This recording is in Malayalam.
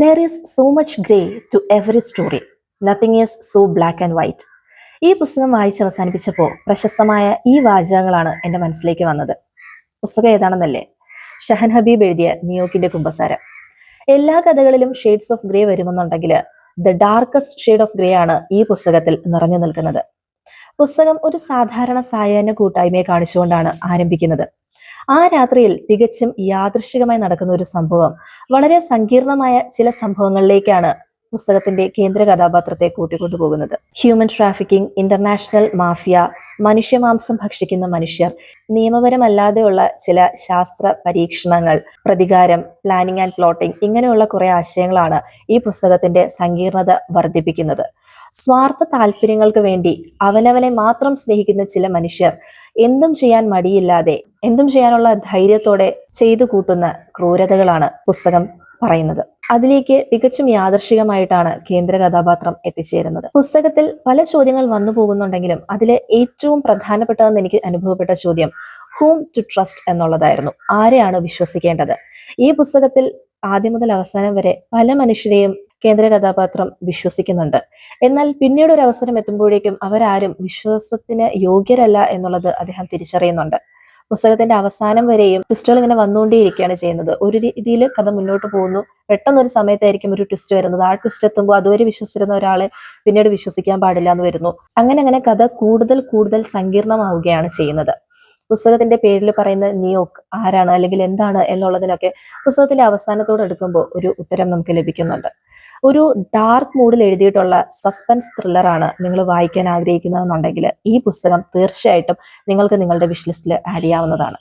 There is so much grey to every story. Nothing is so black and white. ഈ പുസ്തകം വായിച്ച് അവസാനിപ്പിച്ചപ്പോൾ പ്രശസ്തമായ ഈ വാചകങ്ങളാണ് എൻ്റെ മനസ്സിലേക്ക് വന്നത്. പുസ്തകം ഏതാണെന്നല്ലേ? ഷഹൻ ഹബീബ് എഴുതിയ നിയോക്കിന്റെ കുമ്പസാരം. എല്ലാ കഥകളിലും ഷെയ്ഡ്സ് ഓഫ് ഗ്രേ വരുമെന്നുണ്ടെങ്കിൽ the darkest shade of grey ആണ് ഈ പുസ്തകത്തിൽ നിറഞ്ഞു നിൽക്കുന്നത്. പുസ്തകം ഒരു സാധാരണ സായാഹ്ന കൂട്ടായ്മയെ കാണിച്ചുകൊണ്ടാണ് ആരംഭിക്കുന്നത്. ആ രാത്രിയിൽ തികച്ചും യാദൃശ്ചികമായി നടക്കുന്ന ഒരു സംഭവം വളരെ സങ്കീർണമായ ചില സംഭവങ്ങളിലേക്കാണ് പുസ്തകത്തിന്റെ കേന്ദ്ര കഥാപാത്രത്തെ കൂട്ടിക്കൊണ്ടുപോകുന്നത്. ഹ്യൂമൻ ട്രാഫിക്കിംഗ്, ഇന്റർനാഷണൽ മാഫിയ, മനുഷ്യമാംസം ഭക്ഷിക്കുന്ന മനുഷ്യർ, നിയമപരമല്ലാതെയുള്ള ചില ശാസ്ത്ര പരീക്ഷണങ്ങൾ, പ്രതികാരം, പ്ലാനിങ് ആൻഡ് പ്ലോട്ടിംഗ്, ഇങ്ങനെയുള്ള കുറെ ആശയങ്ങളാണ് ഈ പുസ്തകത്തിന്റെ സങ്കീർണത വർദ്ധിപ്പിക്കുന്നത്. സ്വാർത്ഥ താല്പര്യങ്ങൾക്ക് വേണ്ടി അവനവനെ മാത്രം സ്നേഹിക്കുന്ന ചില മനുഷ്യർ എന്തും ചെയ്യാൻ മടിയില്ലാതെ, എന്തും ചെയ്യാനുള്ള ധൈര്യത്തോടെ ചെയ്തു കൂട്ടുന്ന ക്രൂരതകളാണ് പുസ്തകം പറയുന്നത്. അതിലേക്ക് തികച്ചും യാദർശികമായിട്ടാണ് കേന്ദ്ര കഥാപാത്രം എത്തിച്ചേരുന്നത്. പുസ്തകത്തിൽ പല ചോദ്യങ്ങൾ വന്നു പോകുന്നുണ്ടെങ്കിലും അതിലെ ഏറ്റവും പ്രധാനപ്പെട്ടതെന്ന് എനിക്ക് അനുഭവപ്പെട്ട ചോദ്യം ഹൂം ടു ട്രസ്റ്റ് എന്നുള്ളതായിരുന്നു. ആരെയാണ് വിശ്വസിക്കേണ്ടത്? ഈ പുസ്തകത്തിൽ ആദ്യം മുതൽ അവസാനം വരെ പല മനുഷ്യരെയും കേന്ദ്ര കഥാപാത്രം വിശ്വസിക്കുന്നുണ്ട്. എന്നാൽ പിന്നീട് ഒരു അവസരം എത്തുമ്പോഴേക്കും അവരാരും വിശ്വാസത്തിന് യോഗ്യരല്ല എന്നുള്ളത് അദ്ദേഹം തിരിച്ചറിയുന്നുണ്ട്. പുസ്തകത്തിന്റെ അവസാനം വരെയും ട്വിസ്റ്റുകൾ ഇങ്ങനെ വന്നുകൊണ്ടേയിരിക്കുകയാണ് ചെയ്യുന്നത്. ഒരു രീതിയിൽ കഥ മുന്നോട്ട് പോകുന്നു, പെട്ടെന്നൊരു സമയത്തായിരിക്കും ഒരു ട്വിസ്റ്റ് വരുന്നത്. ആ ട്വിസ്റ്റ് എത്തുമ്പോൾ അതുവരെ വിശ്വസിച്ചിരുന്ന ഒരാളെ പിന്നീട് വിശ്വസിക്കാൻ പാടില്ല എന്ന് വരുന്നു. അങ്ങനെ കഥ കൂടുതൽ സങ്കീർണമാവുകയാണ് ചെയ്യുന്നത്. പുസ്തകത്തിന്റെ പേരിൽ പറയുന്ന നിയോക്ക് ആരാണ് അല്ലെങ്കിൽ എന്താണ് എന്നുള്ളതിനൊക്കെ പുസ്തകത്തിന്റെ അവസാനത്തോട് എടുക്കുമ്പോൾ ഒരു ഉത്തരം നമുക്ക് ലഭിക്കുന്നുണ്ട്. ഒരു ഡാർക്ക് മൂഡിൽ എഴുതിയിട്ടുള്ള സസ്പെൻസ് ത്രില്ലറാണ് നിങ്ങൾ വായിക്കാൻ ആഗ്രഹിക്കുന്നതെന്നുണ്ടെങ്കിൽ ഈ പുസ്തകം തീർച്ചയായിട്ടും നിങ്ങൾക്ക് നിങ്ങളുടെ വിഷ് ലിസ്റ്റിൽ ആഡ് ചെയ്യാവുന്നതാണ്.